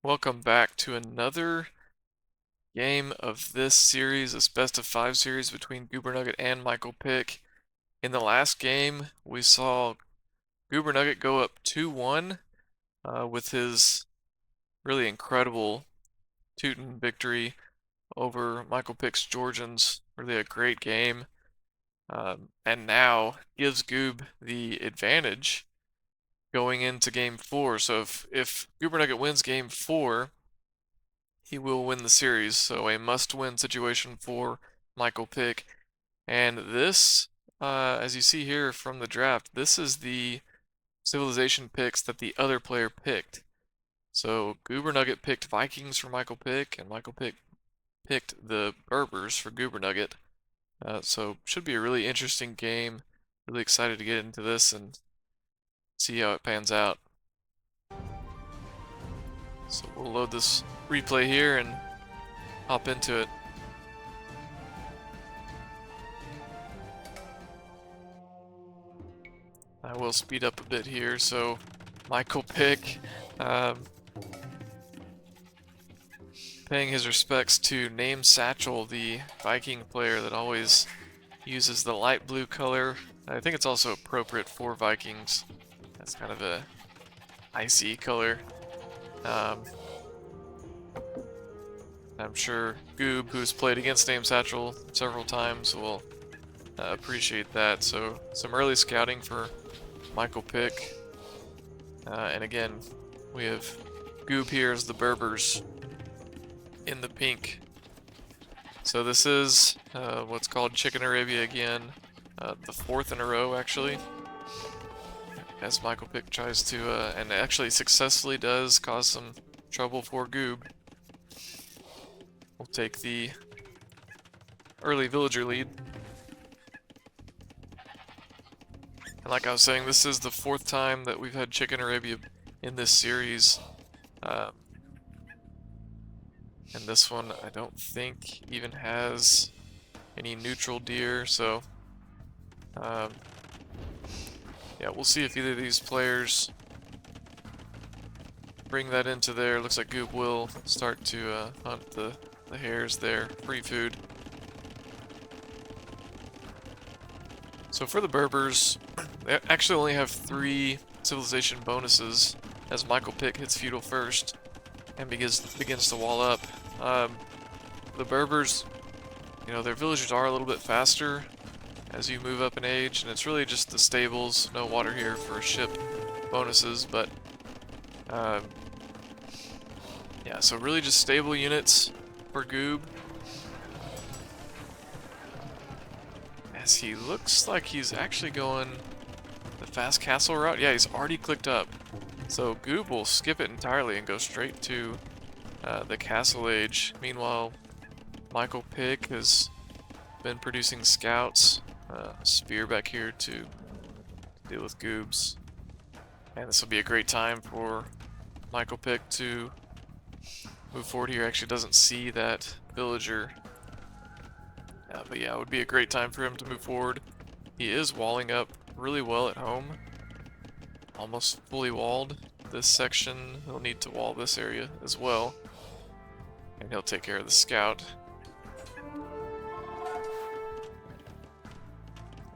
Welcome back to another game of this series, this best of 5 series between Goober and MichaelPick. In the last game, we saw Goober go up 2-1 with his really incredible Teuton victory over MichaelPick's Georgians. Really a great game. And now gives Goob the advantage going into game 4. So if Goober wins game 4, he will win the series. So a must-win situation for MichaelPick. And this, as you see here from the draft, this is the civilization picks that the other player picked. So Goober picked Vikings for MichaelPick, and MichaelPick picked the Berbers for Goober. So should be a really interesting game. Really excited to get into this and see how it pans out. So we'll load this replay here and hop into it. I will speed up a bit here. So MichaelPick paying his respects to Name Satchel, the Viking player that always uses the light blue color. I think it's also appropriate for Vikings. That's kind of a icy color. I'm sure Goob, who's played against Name Satchel several times, will appreciate that. So some early scouting for MichaelPick. And again, we have Goob here as the Berbers in the pink. So this is what's called Chicken Arabia again, the 4th in a row actually, as MichaelPick tries to, and actually successfully does cause some trouble for Goob. We'll take the early villager lead. And like I was saying, this is the 4th time that we've had Chicken Arabia in this series. And this one, I don't think even has any neutral deer, so yeah, we'll see if either of these players bring that into there. Looks like Goob will start to hunt the hares there, free food. So for the Berbers, they actually only have 3 civilization bonuses as MichaelPick hits feudal first and begins to wall up. The Berbers, you know, their villagers are a little bit faster as you move up in age, and it's really just the stables. No water here for ship bonuses, but yeah, so really just stable units for Goob. As he looks like he's actually going the fast castle route. Yeah, he's already clicked up. So Goob will skip it entirely and go straight to the castle age. Meanwhile, MichaelPick has been producing scouts. Spear back here to deal with Goobs. And this will be a great time for MichaelPick to move forward here. Actually doesn't see that villager. But yeah, it would be a great time for him to move forward. He is walling up really well at home. Almost fully walled. This section, he'll need to wall this area as well. And he'll take care of the scout.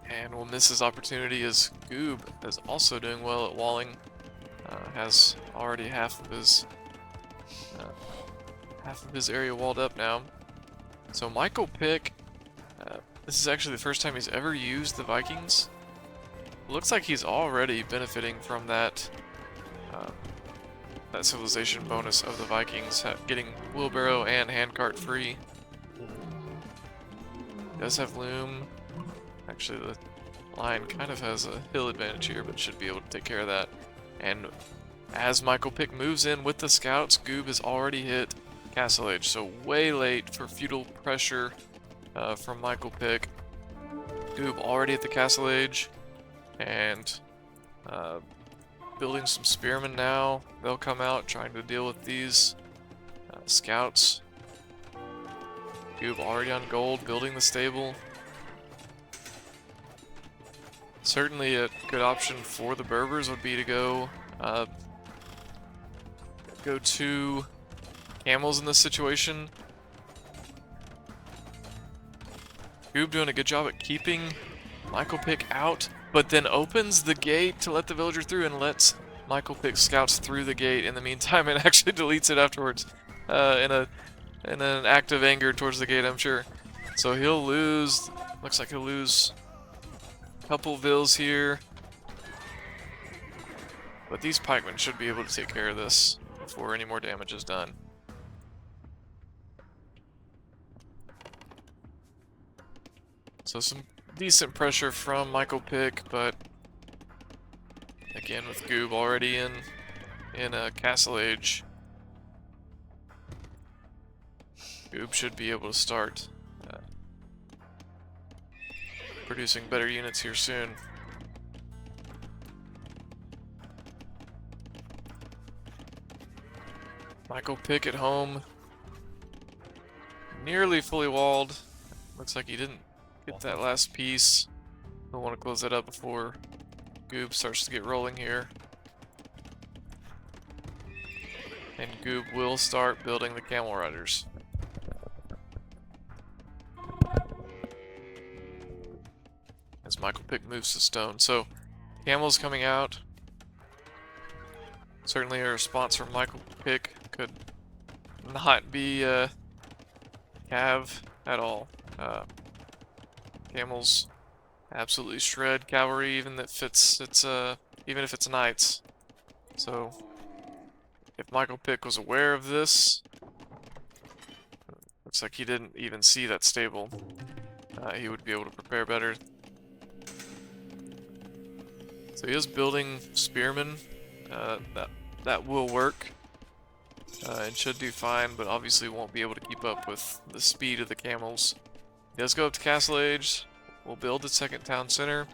And we'll miss his opportunity as Goob is also doing well at walling. Has already half of his area walled up now. So MichaelPick, this is actually the first time he's ever used the Vikings. Looks like he's already benefiting from that that civilization bonus of the Vikings, getting wheelbarrow and handcart free. Does have loom. Actually, the line kind of has a hill advantage here, but should be able to take care of that. And as MichaelPick moves in with the scouts, Goob has already hit castle age, so way late for feudal pressure from MichaelPick. Goob already at the castle age, and building some spearmen now. They'll come out trying to deal with these scouts. Goob already on gold, building the stable. Certainly a good option for the Berbers would be to go to camels in this situation. Goob doing a good job at keeping MichaelPick out, but then opens the gate to let the villager through and lets MichaelPick scouts through the gate in the meantime and actually deletes it afterwards in an act of anger towards the gate, I'm sure. So he'll lose, looks like he'll lose a couple vills here. But these pikemen should be able to take care of this before any more damage is done. So some decent pressure from MichaelPick, but again with Goob already in a castle age, Goob should be able to start producing better units here soon. MichaelPick at home, nearly fully walled. Looks like he didn't get that last piece. We'll want to close that up before Goob starts to get rolling here. And Goob will start building the camel riders. As MichaelPick moves to stone. So, camels coming out. Certainly a response from MichaelPick could not be cav at all. Camels absolutely shred cavalry, even if it's knights. So if MichaelPick was aware of this, looks like he didn't even see that stable. He would be able to prepare better. So he is building spearmen. That will work and should do fine, but obviously won't be able to keep up with the speed of the camels. He does go up to Castle Age. We'll build the second town center.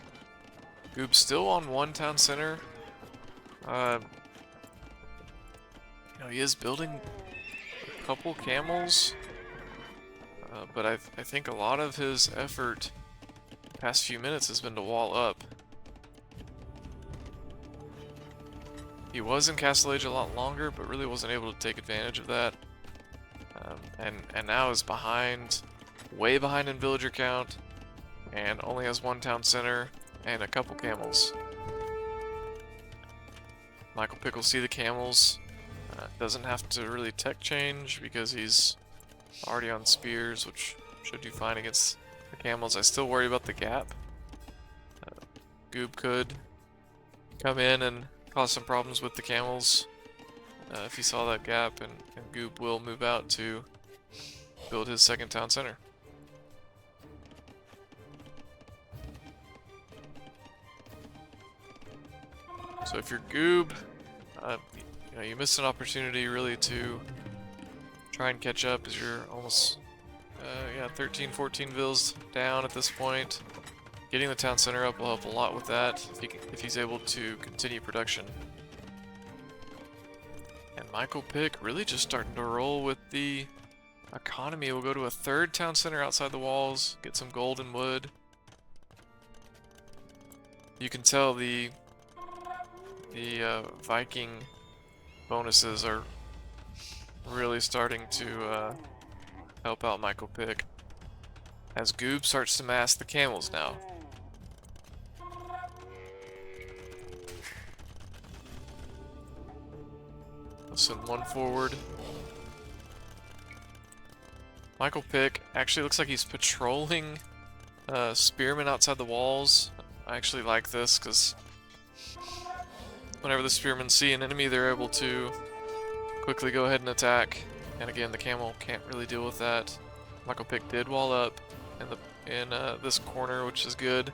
Goob's still on one town center. He is building a couple camels, but I think a lot of his effort the past few minutes has been to wall up. He was in Castle Age a lot longer, but really wasn't able to take advantage of that. And now is behind, way behind in villager count, and only has one town center and a couple camels. MichaelPick will see the camels. Doesn't have to really tech change because he's already on spears, which should do fine against the camels. I still worry about the gap. Goob could come in and cause some problems with the camels if he saw that gap, and Goob will move out to build his second town center. So if you're Goob, you missed an opportunity really to try and catch up, as you're almost 13, 14 vills down at this point. Getting the town center up will help a lot with that if he's able to continue production. And MichaelPick really just starting to roll with the economy. We'll go to a third town center outside the walls, get some gold and wood. You can tell the Viking bonuses are really starting to help out MichaelPick as Goob starts to mass the camels now. Let's send one forward. MichaelPick actually looks like he's patrolling spearmen outside the walls. I actually like this because whenever the spearmen see an enemy, they're able to quickly go ahead and attack. And again, the camel can't really deal with that. MichaelPick did wall up in this corner, which is good.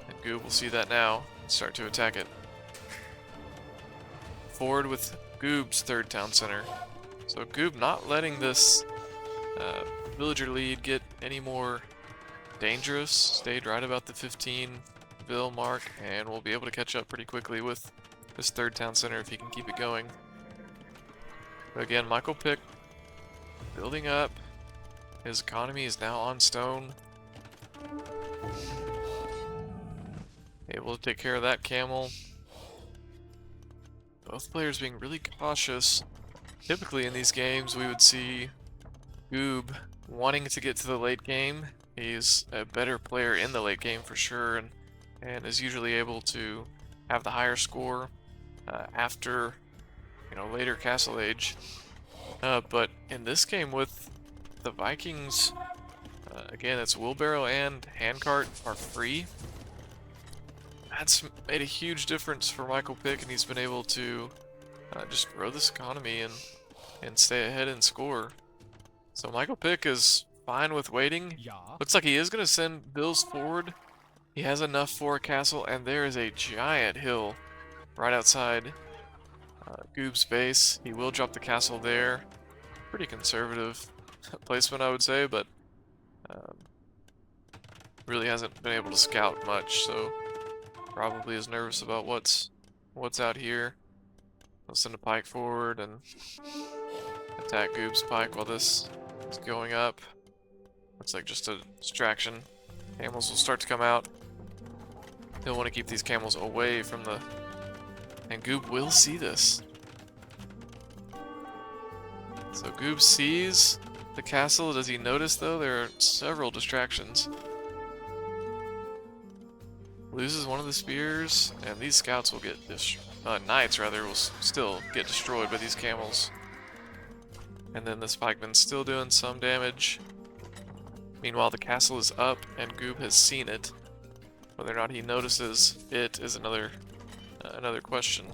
And Goob will see that now and start to attack it. Forward with Goob's third town center. So Goob not letting this villager lead get any more dangerous. Stayed right about the 15 vill mark, and we'll be able to catch up pretty quickly with this third town center if he can keep it going. But again, MichaelPick building up. His economy is now on stone. Able to take care of that camel. Both players being really cautious. Typically in these games, we would see Goob wanting to get to the late game. He's a better player in the late game for sure, and is usually able to have the higher score after, later Castle Age. But in this game with the Vikings, again, it's wheelbarrow and handcart are free. That's made a huge difference for MichaelPick, and he's been able to just grow this economy and stay ahead and score. So MichaelPick is fine with waiting. Looks like he is going to send Bills forward. He has enough for a castle, and there is a giant hill right outside Goob's base. He will drop the castle there. Pretty conservative placement, I would say, but really hasn't been able to scout much, so probably is nervous about what's out here. He'll send a pike forward and attack Goob's pike while this is going up. Looks like just a distraction. Camels will start to come out. He'll want to keep these camels away from the... And Goob will see this. So Goob sees the castle. Does he notice, though? There are several distractions. Loses one of the spears, and these scouts will get knights rather will still get destroyed by these camels. And then this pikeman's still doing some damage. Meanwhile, the castle is up, and Goob has seen it. Whether or not he notices it is another question.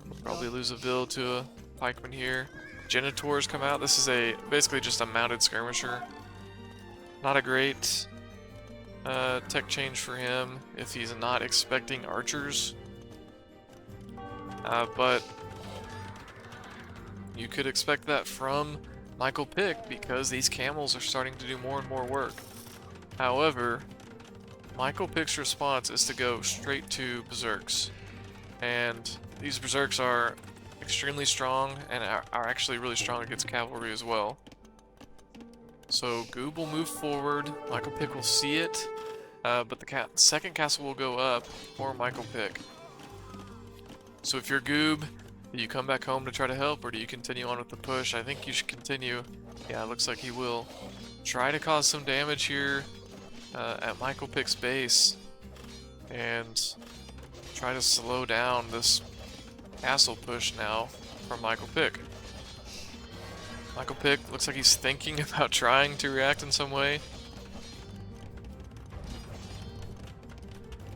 We'll probably lose a build to a pikeman here. Genitors come out. This is basically just a mounted skirmisher. Not a great tech change for him if he's not expecting archers. But you could expect that from MichaelPick because these camels are starting to do more and more work. However, MichaelPick's response is to go straight to berserks. And these berserks are extremely strong and are actually really strong against cavalry as well. So Goob will move forward, MichaelPick will see it, but the second castle will go up for MichaelPick. So if you're Goob, do you come back home to try to help, or do you continue on with the push? I think you should continue. Yeah, it looks like he will. Try to cause some damage here at MichaelPick's base, and try to slow down this castle push now from MichaelPick. MichaelPick looks like he's thinking about trying to react in some way.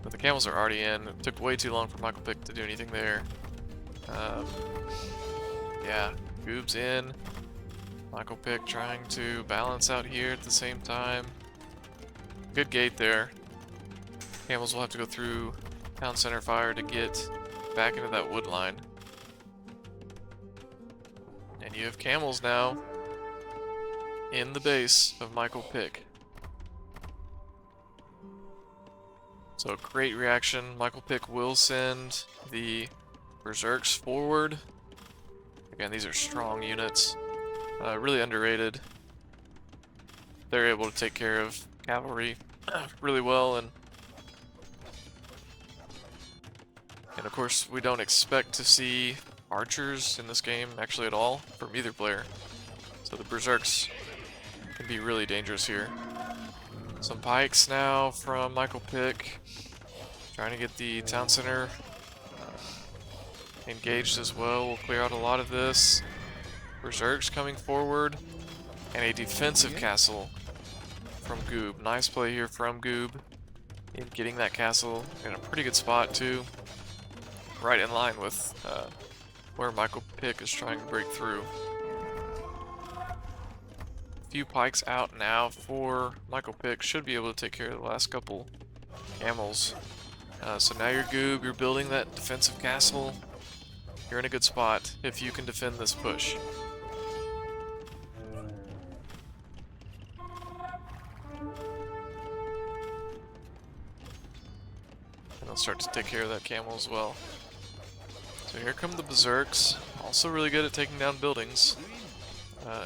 But the camels are already in. It took way too long for MichaelPick to do anything there. Yeah, Goob's in. MichaelPick trying to balance out here at the same time. Good gate there. Camels will have to go through town center fire to get back into that wood line. And you have camels now in the base of MichaelPick. So great reaction. MichaelPick will send the berserks forward. Again, these are strong units. Really underrated. They're able to take care of cavalry really well, and of course we don't expect to see archers in this game actually at all from either player. So the berserks can be really dangerous here. Some pikes now from MichaelPick, trying to get the town center engaged as well. We'll clear out a lot of this. Berserks coming forward, and a defensive castle from Goob. Nice play here from Goob in getting that castle in a pretty good spot too. Right in line with where MichaelPick is trying to break through. A few pikes out now for MichaelPick. Should be able to take care of the last couple camels. So now you're Goob, you're building that defensive castle. You're in a good spot if you can defend this push. And they'll start to take care of that camel as well. So here come the berserks, also really good at taking down buildings.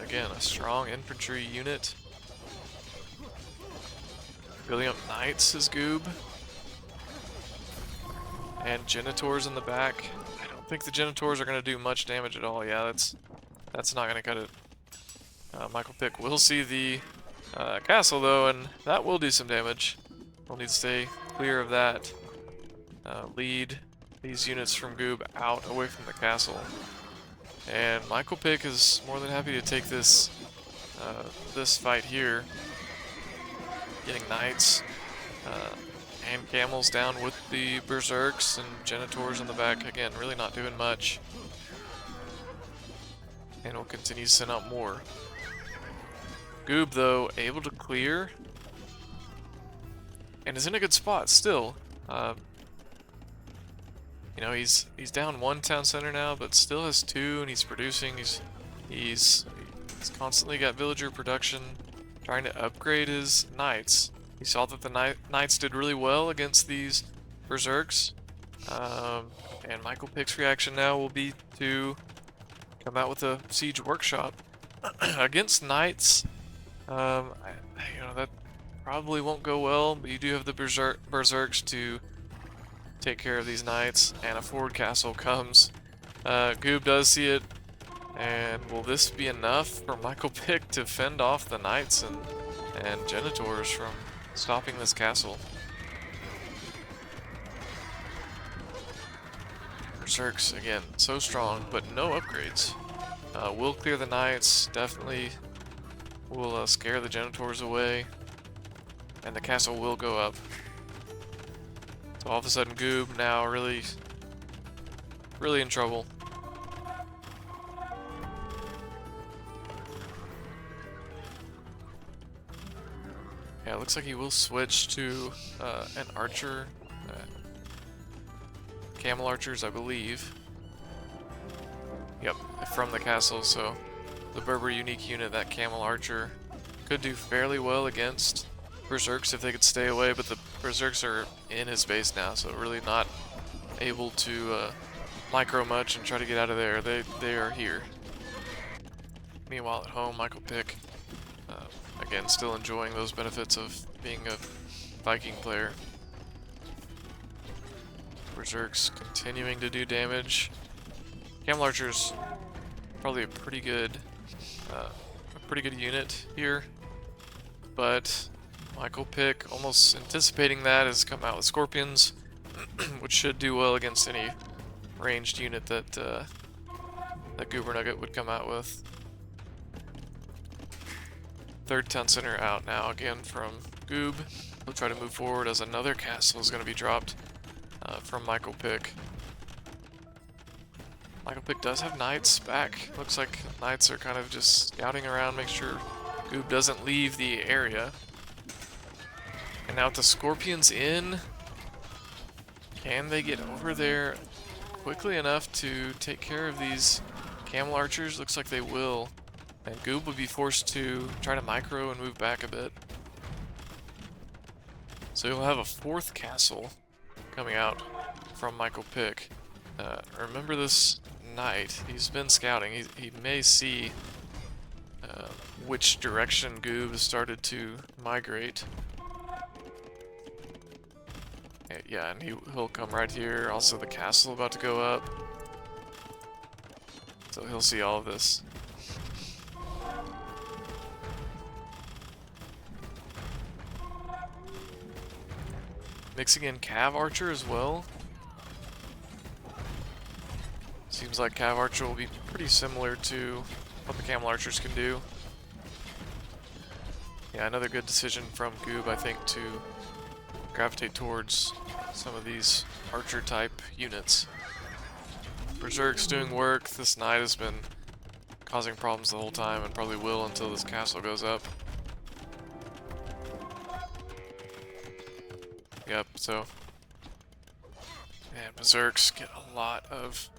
Again, a strong infantry unit. Building up knights is Goob. And genitors in the back. I don't think the Genitors are going to do much damage at all. Yeah, that's not going to cut it. MichaelPick will see the castle though, and that will do some damage. We'll need to stay clear of that. Lead these units from Goob out away from the castle. And MichaelPick is more than happy to take this this fight here. Getting knights and camels down with the berserks and Genitors in the back. Again, really not doing much. And we'll continue to send out more. Goob, though, able to clear. And is in a good spot still. You know, he's down one town center now, but still has two, and he's producing. He's constantly got villager production, trying to upgrade his knights. He saw that the knights did really well against these berserks, and MichaelPick's reaction now will be to come out with a siege workshop against knights. You know, that probably won't go well, but you do have the berserks to take care of these knights, and a forward castle comes. Goob does see it, and will this be enough for MichaelPick to fend off the knights and Genitors from stopping this castle? Berserks, again, so strong, but no upgrades. Will clear the knights, definitely will scare the Genitors away, and the castle will go up. So all of a sudden Goob now really in trouble. Yeah, it looks like he will switch to an archer. Camel archers, I believe. Yep, from the castle, so the Berber unique unit, that camel archer, could do fairly well against berserks if they could stay away, but the berserks are in his base now, so really not able to micro much and try to get out of there. They are here. Meanwhile at home, MichaelPick, again, still enjoying those benefits of being a Viking player. Berserks continuing to do damage. Camel archers, probably a pretty good unit here, but MichaelPick, almost anticipating that, has come out with scorpions, which should do well against any ranged unit that that Goober Nugget would come out with. Third town center out now again from Goob. He'll try to move forward as another castle is going to be dropped from MichaelPick. MichaelPick does have knights back. Looks like knights are kind of just scouting around, make sure Goob doesn't leave the area. And now with the scorpions in, can they get over there quickly enough to take care of these camel archers? Looks like they will. And Goob would be forced to try to micro and move back a bit. So you'll have a fourth castle coming out from MichaelPick. Remember this knight, he's been scouting. He may see which direction Goob has started to migrate. Yeah, and he'll come right here. Also the castle about to go up. So he'll see all of this. Mixing in Cav Archer as well. Seems like Cav Archer will be pretty similar to what the Camel Archers can do. Yeah, another good decision from Goob, I think, to gravitate towards some of these Archer type units. Berserk's doing work. This knight has been causing problems the whole time and probably will until this castle goes up. Yep, so and Berserks get a lot of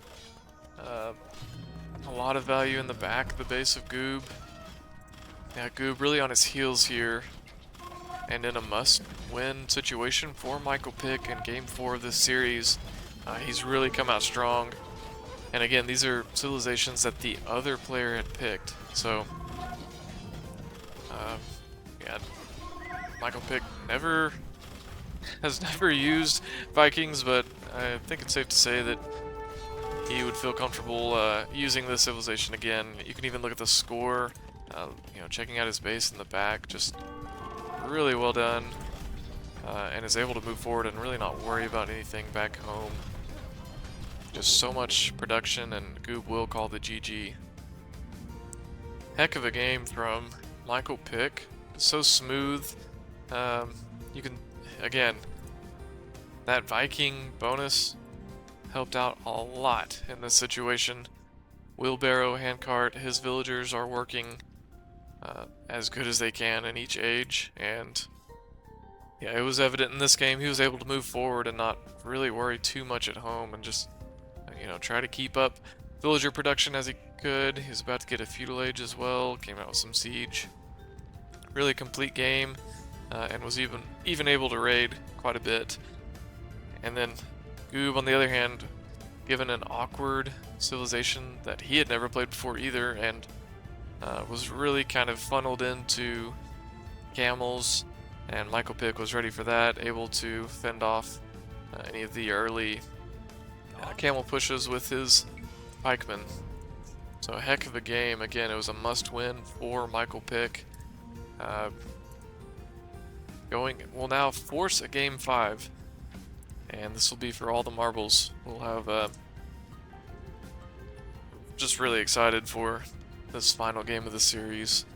value in the back, the base of Goob. Yeah, Goob really on his heels here, and in a must-win situation for MichaelPick in Game 4 of this series. He's really come out strong, and again, these are civilizations that the other player had picked. So, yeah, MichaelPick has never used Vikings, but I think it's safe to say that he would feel comfortable using this civilization again. You can even look at the score, you know, checking out his base in the back, just really well done, and is able to move forward and really not worry about anything back home. Just so much production, and Goob will call the GG. Heck of a game from MichaelPick. So smooth. You can, again, that Viking bonus helped out a lot in this situation. Wheelbarrow, handcart, his villagers are working as good as they can in each age, and yeah, it was evident in this game he was able to move forward and not really worry too much at home and just, you know, try to keep up villager production as he could. He was about to get a feudal age as well, came out with some siege. Really complete game, and was even able to raid quite a bit. And then Goob, on the other hand, given an awkward civilization that he had never played before either, and was really kind of funneled into camels, and MichaelPick was ready for that, able to fend off any of the early camel pushes with his pikemen. So a heck of a game. Again, it was a must-win for MichaelPick. We'll now force a game 5, and this will be for all the marbles. We'll have just really excited for this final game of the series.